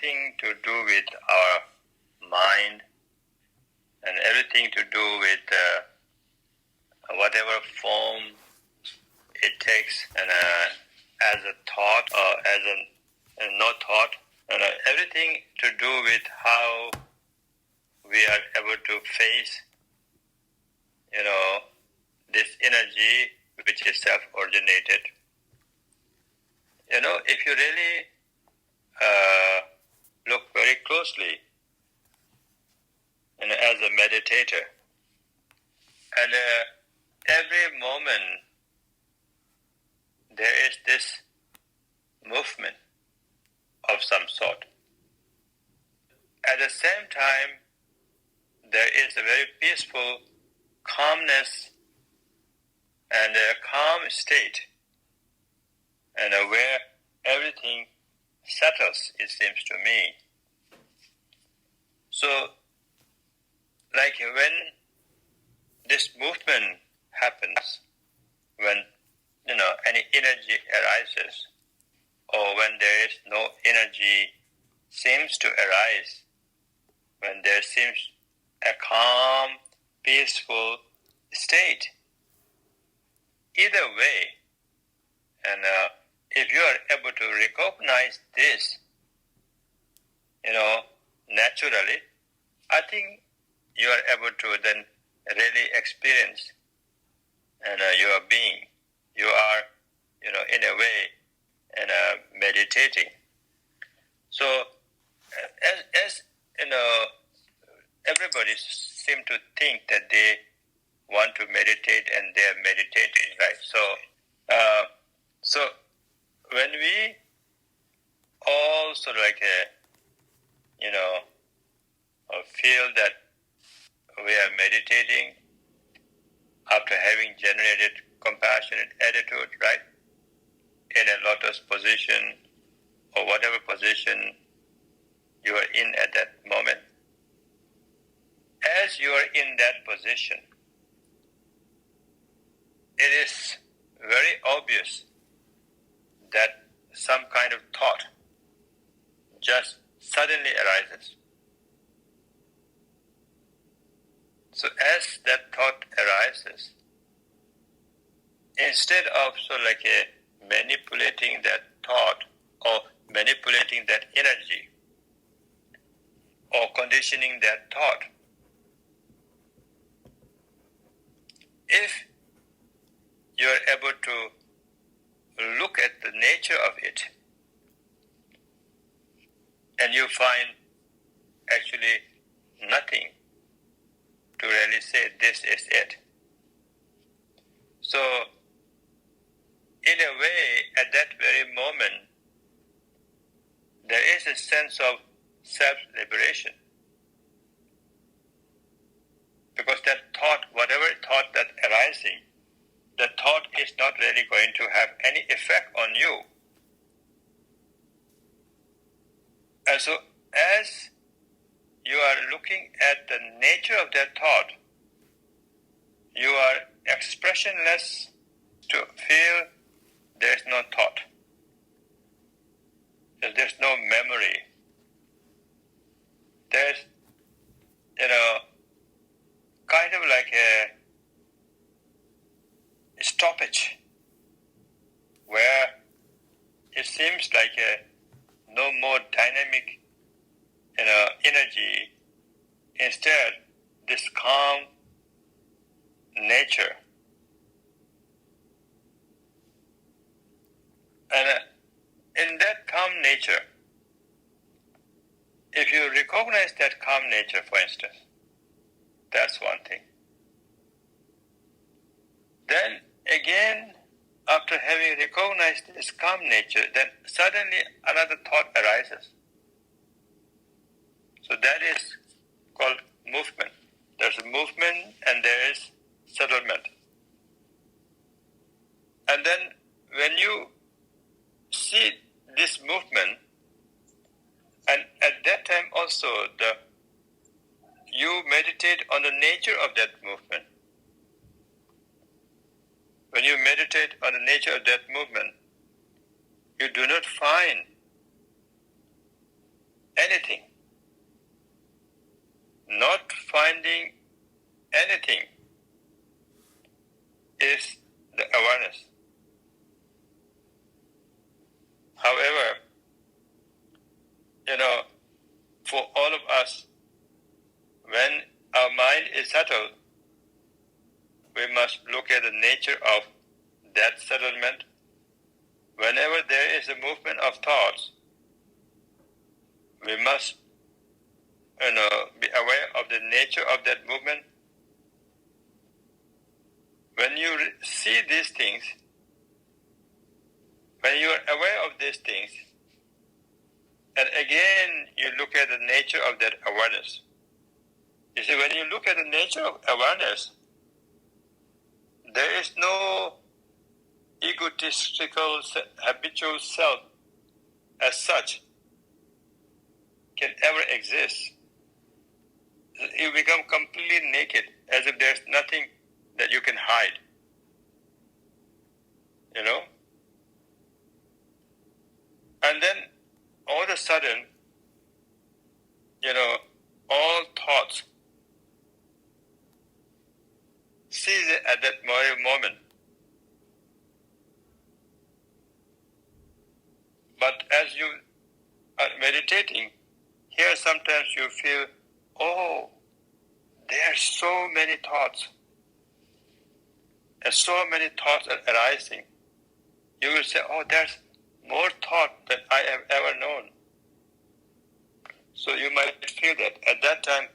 everything to do with our mind and everything to do with whatever form it takes, and as a thought or as a no thought, and everything to do with how we are able to face, this energy which is self-originated. If you really look very closely, as a meditator, and every moment there is this movement of some sort. At the same time, there is a very peaceful calmness and a calm state, and where everything settles, it seems to me. So, like when this movement happens, when any energy arises, or when there is no energy seems to arise, when there seems a calm, peaceful state, either way, and if you are able to recognize this, naturally, I think you are able to then really experience your being. You are, in a way, meditating. So, as everybody seem to think that they want to meditate and they are meditating, right? So when we all sort of feel that we are meditating after having generated compassionate attitude, right? In a lotus position or whatever position you are in at that moment. As you are in that position, it is very obvious that some kind of thought just suddenly arises. So as that thought arises, instead of manipulating that thought or manipulating that energy or conditioning that thought, if you are able to look at the nature of it, and you find actually nothing to really say this is it. So, in a way, at that very moment, there is a sense of self-liberation. Because that thought, whatever thought that's arising, the thought is not really going to have any effect on you. And so, as you are looking at the nature of that thought, you are expressionless to feel there is no thought. There's no memory. There's, kind of like a stoppage where it seems like no more dynamic energy. Instead, this calm nature. And in that calm nature, if you recognize that calm nature, for instance, that's one thing. Then again, after having recognized this calm nature, then suddenly another thought arises. So that is called movement. There's a movement and there is settlement. And then when you see this movement, and at that time also you meditate on the nature of that movement. When you meditate on the nature of that movement, you do not find for all of us, when our mind is settled, we must look at the nature of that settlement. Whenever there is a movement of thoughts, we must be aware of the nature of that movement. When you see these things, when you are aware of these things, and again you look at the nature of that awareness. You see, when you look at the nature of awareness, there is no egotistical, habitual self as such can ever exist. You become completely naked, as if there's nothing that you can hide. And then all of a sudden, all thoughts cease at that moment. But as you are meditating, here sometimes you feel, there are so many thoughts. And so many thoughts are arising. You will say, there's more thought than I have ever known. So you might feel that at that time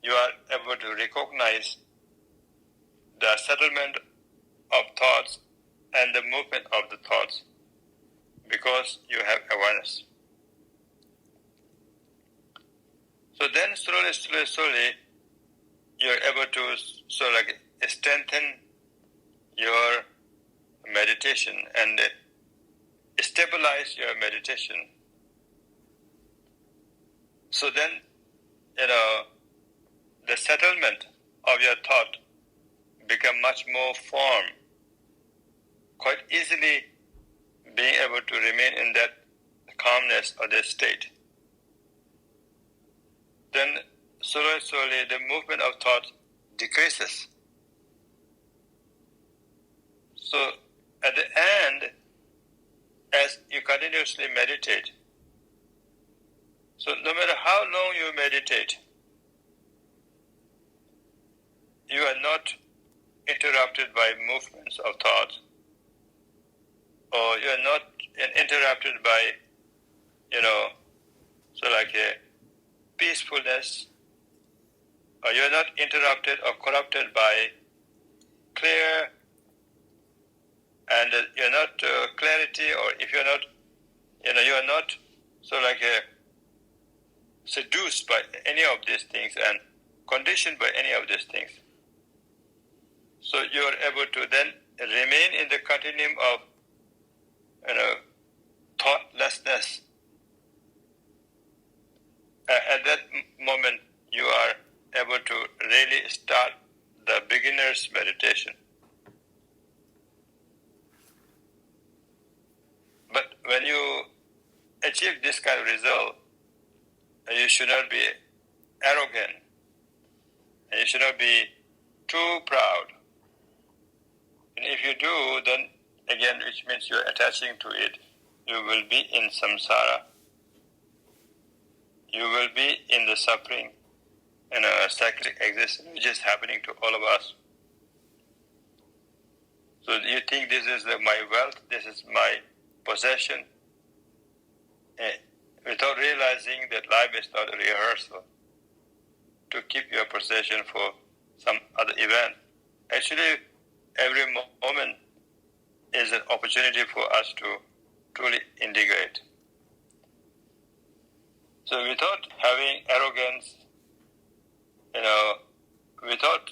you are able to recognize the settlement of thoughts and the movement of the thoughts because you have awareness. So then slowly, you're able to strengthen your meditation and stabilize your meditation. So then, the settlement of your thought become much more firm, quite easily being able to remain in that calmness or that state. Then slowly the movement of thought decreases. So at the end, as you continuously meditate, so no matter how long you meditate, you are not interrupted by movements of thought, or you are not interrupted by, a peacefulness, or you are not interrupted or corrupted by clear, and you're not clarity, or if you're not, you are not seduced by any of these things and conditioned by any of these things. So you are able to then remain in the continuum of thoughtlessness. At that moment, you are able to really start the beginner's meditation. But when you achieve this kind of result, you should not be arrogant, and you should not be too proud. And if you do, then again, which means you're attaching to it, you will be in samsara. You will be in the suffering and a cyclic existence, which is happening to all of us. So you think this is my wealth, this is my possession, without realizing that life is not a rehearsal to keep your possession for some other event. Actually, every moment is an opportunity for us to truly integrate. So without having arrogance, without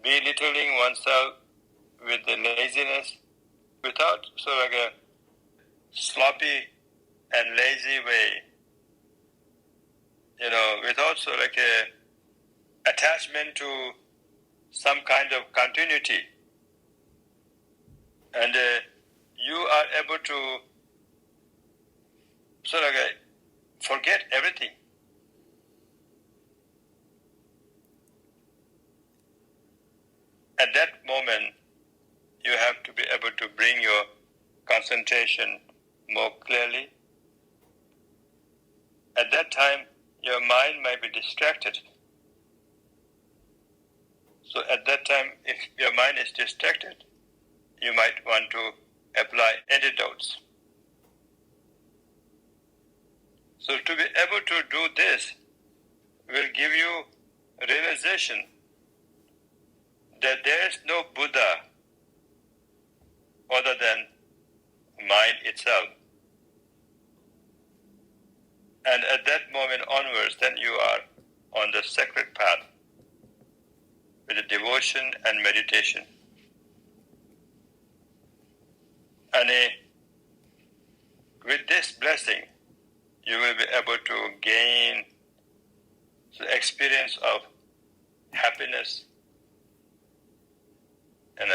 belittling oneself with the laziness, without a sloppy and lazy way, without a attachment to some kind of continuity, and you are able to forget everything. At that moment, you have to be able to bring your concentration more clearly, at that time your mind might be distracted. So at that time, if your mind is distracted, you might want to apply antidotes. So to be able to do this will give you realization that there is no Buddha other than mind itself. And at that moment onwards, then you are on the sacred path with the devotion and meditation. And with this blessing, you will be able to gain the experience of happiness and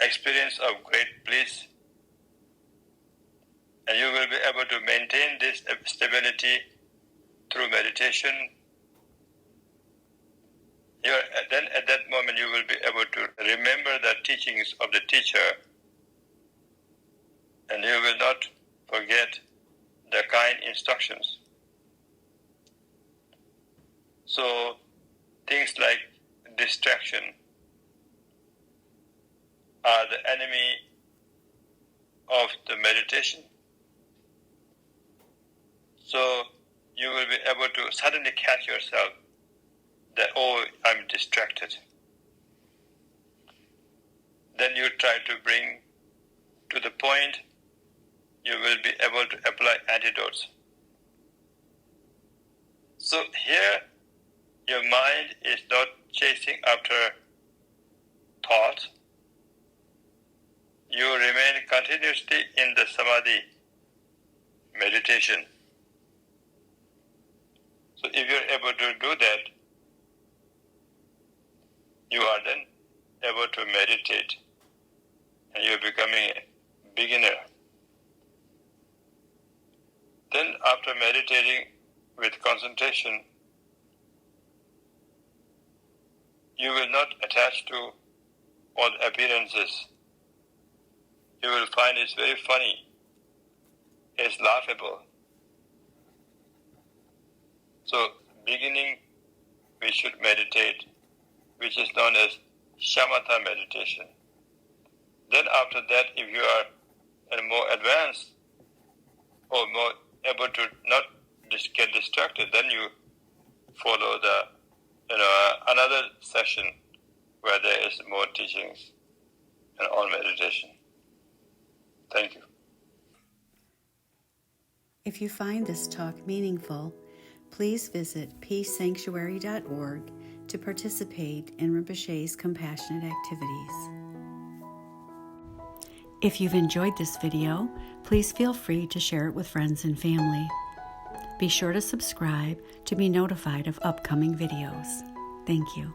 experience of great bliss. And you will be able to maintain this stability through meditation. Then at that moment you will be able to remember the teachings of the teacher, and you will not forget the kind instructions. So things like distraction are the enemy of the meditation. So you will be able to suddenly catch yourself that, oh, I'm distracted. Then you try to bring to the point, you will be able to apply antidotes. So here, your mind is not chasing after thoughts. You remain continuously in the samadhi meditation. So if you're able to do that, you are then able to meditate, and you're becoming a beginner. Then after meditating with concentration, you will not attach to all appearances. You will find it's very funny. It's laughable. So beginning, we should meditate, which is known as Shamatha meditation. Then after that, if you are more advanced or more able to not get distracted, then you follow another session where there is more teachings and on meditation. Thank you. If you find this talk meaningful, please visit peacesanctuary.org to participate in Rinpoche's compassionate activities. If you've enjoyed this video, please feel free to share it with friends and family. Be sure to subscribe to be notified of upcoming videos. Thank you.